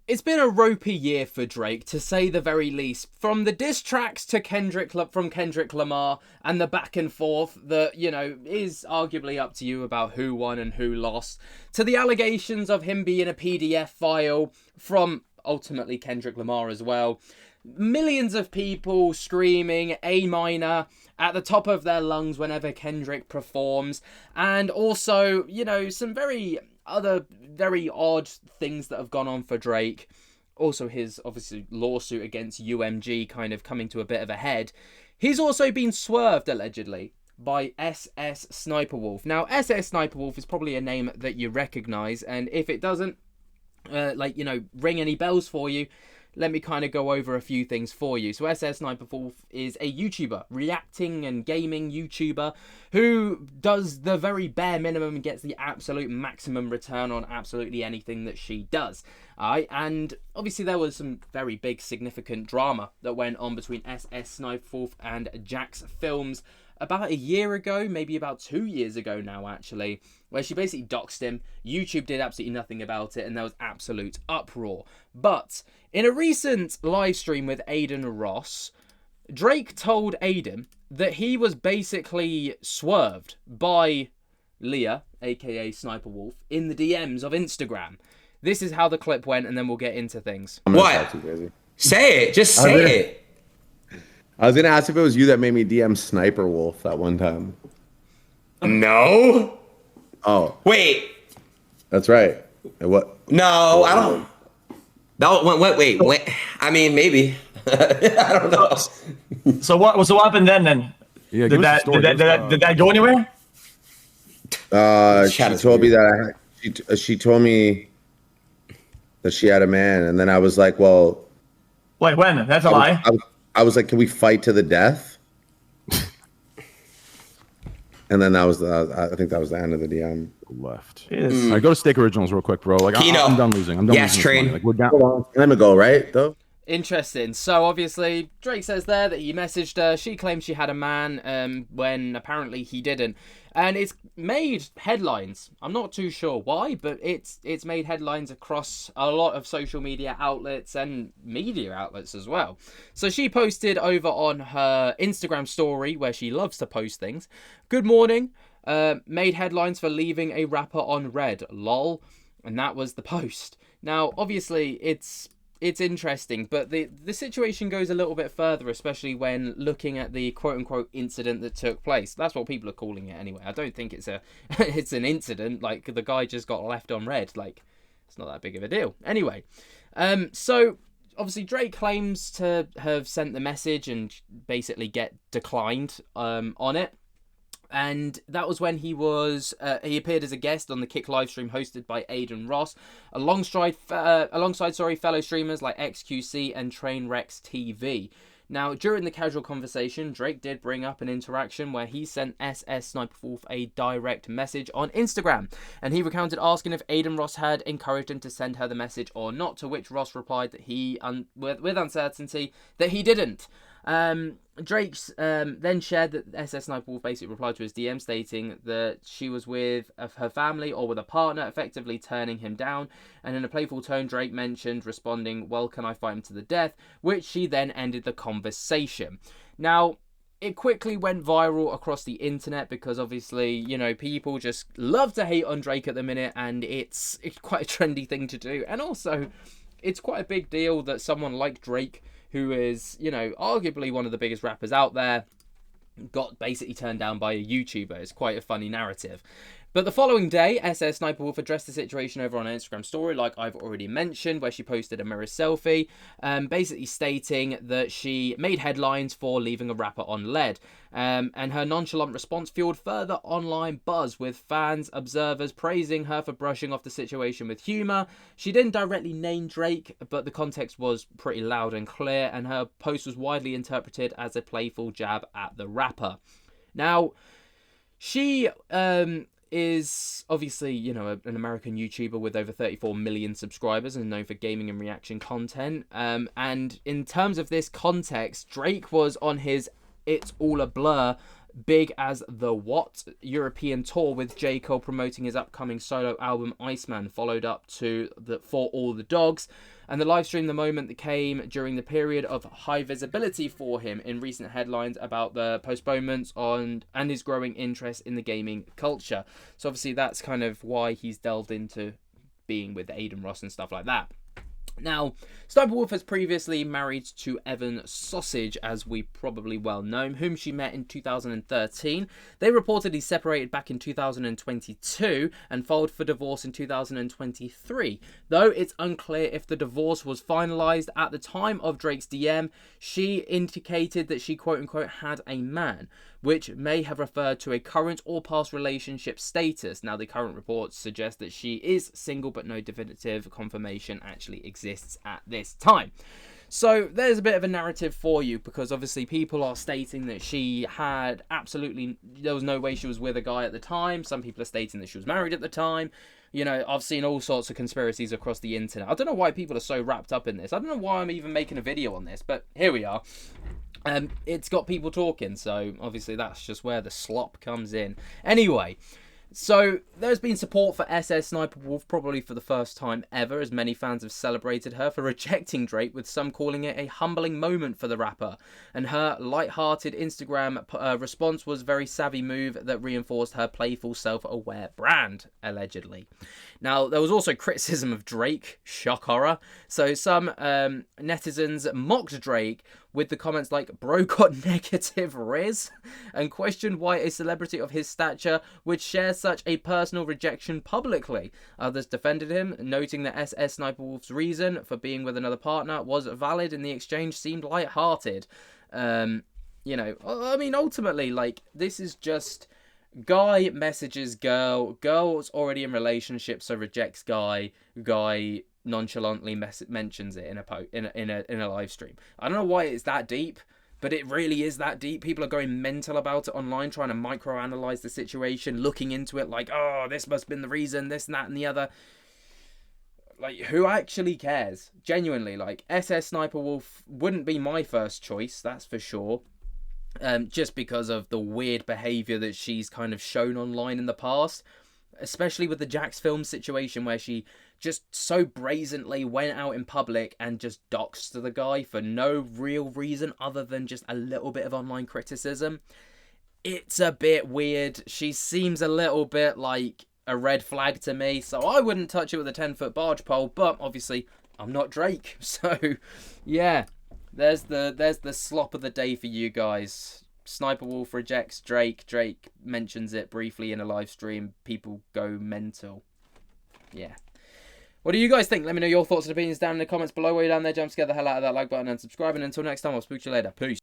It's been a ropey year for Drake, to say the very least. From the diss tracks to Kendrick Lamar and the back and forth that, is arguably up to you about who won and who lost, to the allegations of him being a PDF file from ultimately Kendrick Lamar as well. Millions of people screaming A minor at the top of their lungs whenever Kendrick performs. And also, some very odd things that have gone on for Drake. Also his, obviously, lawsuit against UMG kind of coming to a bit of a head. He's also been swerved, allegedly, by SSSniperWolf. Now, SSSniperWolf is probably a name that you recognise, and if it doesn't, ring any bells for you, let me kind of go over a few things for you. So SSSniperWolf is a YouTuber, reacting and gaming YouTuber, who does the very bare minimum and gets the absolute maximum return on absolutely anything that she does. And obviously there was some very big significant drama that went on between SSSniperWolf and Jax Films about a year ago, maybe about 2 years ago now actually, where she basically doxed him. YouTube did absolutely nothing about it, and there was absolute uproar. But in a recent live stream with Aiden Ross, Drake told Aiden that he was basically swerved by Leah, aka Sniper Wolf, in the DMs of Instagram. This is how the clip went, and then we'll get into things. What? Say it. Just say it. I was gonna ask if it was you that made me DM Sniper Wolf that one time. No. Oh. Wait. That's right. What? No, I don't. No, wait. I mean, maybe. I don't know. So what happened then? Yeah, did that go anywhere? She told me that she told me that she had a man, and then I was like, well. Wait, when? That's a lie. I was like, can we fight to the death? And then I think that was the end of the DM. Left. All right, go to Steak Originals real quick, bro. Like, I'm done losing. I'm done losing. Train. Like, we're down. Hold on. Let me go, right, though? Interesting. So obviously Drake says there that he messaged her. She claimed she had a man when apparently he didn't. And it's made headlines. I'm not too sure why, but it's made headlines across a lot of social media outlets and media outlets as well. So she posted over on her Instagram story, where she loves to post things. Good morning. Made headlines for leaving a rapper on red. Lol. And that was the post. Now, obviously, it's interesting, but the situation goes a little bit further, especially when looking at the quote-unquote incident that took place. That's what people are calling it anyway. I don't think it's an incident. Like, the guy just got left on red. Like, it's not that big of a deal. Anyway, so obviously Drake claims to have sent the message and basically get declined on it. And that was when he appeared as a guest on the Kick livestream hosted by Aiden Ross, alongside fellow streamers like XQC and Trainwrecks TV. Now, during the casual conversation, Drake did bring up an interaction where he sent SSSniperWolf a direct message on Instagram, and he recounted asking if Aiden Ross had encouraged him to send her the message or not, to which Ross replied that he, with uncertainty, that he didn't. Drake's then shared that SSSniperWolf basically replied to his DM stating that she was with her family or with a partner, effectively turning him down. And in a playful tone, Drake mentioned responding, "Well, can I fight him to the death?" which she then ended the conversation. Now, it quickly went viral across the internet because obviously, people just love to hate on Drake at the minute, and it's quite a trendy thing to do. And also, it's quite a big deal that someone like Drake, who is, arguably one of the biggest rappers out there, got basically turned down by a YouTuber. It's quite a funny narrative. But the following day, SSSniperWolf addressed the situation over on her Instagram story, like I've already mentioned, where she posted a mirror selfie, basically stating that she made headlines for leaving a rapper on lead. And her nonchalant response fueled further online buzz, with fans, observers praising her for brushing off the situation with humour. She didn't directly name Drake, but the context was pretty loud and clear, and her post was widely interpreted as a playful jab at the rapper. Now, she is obviously, an American YouTuber with over 34 million subscribers and known for gaming and reaction content. And in terms of this context, Drake was on his It's All a Blur, Big as the What European tour with J. Cole promoting his upcoming solo album Iceman, followed up to For All the Dogs. And the live stream the moment that came during the period of high visibility for him in recent headlines about the postponements on and his growing interest in the gaming culture. So obviously that's kind of why he's delved into being with Aiden Ross and stuff like that. Now, SSSniperWolf has previously married to Evan Sausage, as we probably well know, whom she met in 2013. They reportedly separated back in 2022 and filed for divorce in 2023. Though it's unclear if the divorce was finalised at the time of Drake's DM, she indicated that she quote-unquote had a man, which may have referred to a current or past relationship status. Now, the current reports suggest that she is single, but no definitive confirmation actually exists at this time. So there's a bit of a narrative for you, because obviously people are stating that she had there was no way she was with a guy at the time. Some people are stating that she was married at the time. You know, I've seen all sorts of conspiracies across the internet. I don't know why people are so wrapped up in this. I don't know why I'm even making a video on this, but here we are. It's got people talking, so obviously that's just where the slop comes in. Anyway, so there's been support for SSSniperWolf probably for the first time ever, as many fans have celebrated her for rejecting Drake, with some calling it a humbling moment for the rapper. And her light-hearted Instagram response was a very savvy move that reinforced her playful, self-aware brand, allegedly. Now, there was also criticism of Drake, shock horror. So some netizens mocked Drake with the comments like, "Bro got negative riz," and questioned why a celebrity of his stature would share such a personal rejection publicly. Others defended him, noting that SSSniperWolf's reason for being with another partner was valid and the exchange seemed light-hearted. You know, I mean, ultimately, like, this is just guy messages girl, girl's already in relationship, so rejects guy, guy nonchalantly mentions it in a live stream. I don't know why it's that deep, but it really is that deep. People are going mental about it online, trying to microanalyze the situation, looking into it like, oh, this must have been the reason, this and that and the other. Like, who actually cares? Genuinely, like, SSSniperWolf wouldn't be my first choice, that's for sure. Just because of the weird behaviour that she's kind of shown online in the past. Especially with the Jax film situation, where she just so brazenly went out in public and just doxed the guy for no real reason other than just a little bit of online criticism. It's a bit weird. She seems a little bit like a red flag to me, so I wouldn't touch it with a 10-foot barge pole, but obviously I'm not Drake, so yeah. There's the slop of the day for you guys. SSSniperWolf rejects Drake. Drake mentions it briefly in a live stream. People go mental. Yeah. What do you guys think? Let me know your thoughts and opinions down in the comments below. While you're down there, jump to get the hell out of that like button and subscribe. And until next time, I'll speak to you later. Peace.